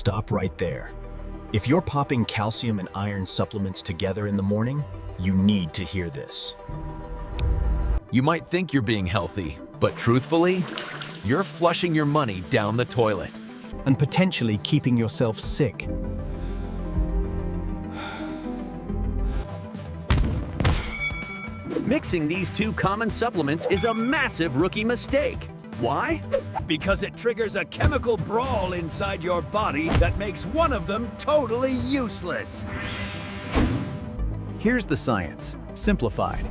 Stop right there. If you're popping calcium and iron supplements together in the morning, you need to hear this. You might think you're being healthy, but truthfully, you're flushing your money down the toilet. And potentially keeping yourself sick. Mixing these two common supplements is a massive rookie mistake. Why? Because it triggers a chemical brawl inside your body that makes one of them totally useless. Here's the science, simplified.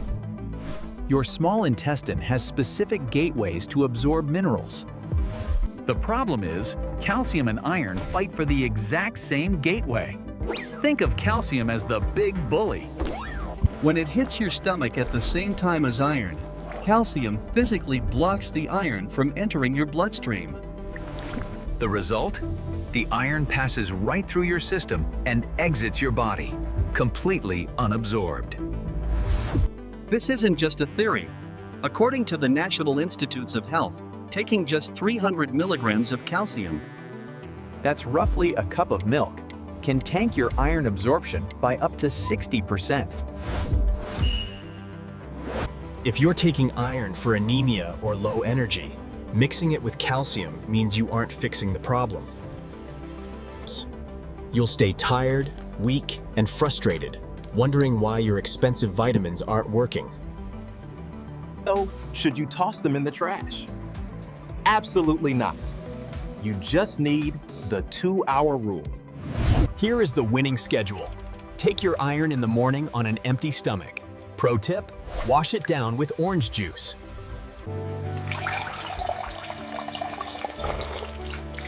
Your small intestine has specific gateways to absorb minerals. The problem is, calcium and iron fight for the exact same gateway. Think of calcium as the big bully. When it hits your stomach at the same time as iron, calcium physically blocks the iron from entering your bloodstream. The result? The iron passes right through your system and exits your body, completely unabsorbed. This isn't just a theory. According to the National Institutes of Health, taking just 300 milligrams of calcium, that's roughly a cup of milk, can tank your iron absorption by up to 60%. If you're taking iron for anemia or low energy, mixing it with calcium means you aren't fixing the problem. You'll stay tired, weak, and frustrated, wondering why your expensive vitamins aren't working. So, should you toss them in the trash? Absolutely not. You just need the 2-hour rule. Here is the winning schedule. Take your iron in the morning on an empty stomach. Pro tip, wash it down with orange juice.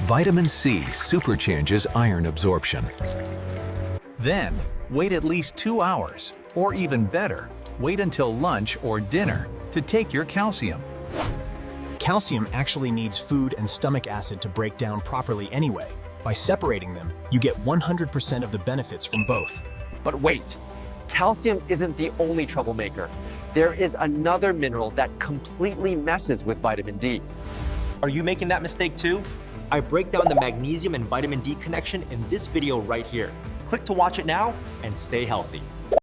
Vitamin C supercharges iron absorption. Then, wait at least 2 hours, or even better, wait until lunch or dinner to take your calcium. Calcium actually needs food and stomach acid to break down properly anyway. By separating them, you get 100% of the benefits from both. But wait, calcium isn't the only troublemaker. There is another mineral that completely messes with vitamin D. Are you making that mistake too? I break down the magnesium and vitamin D connection in this video right here. Click to watch it now and stay healthy.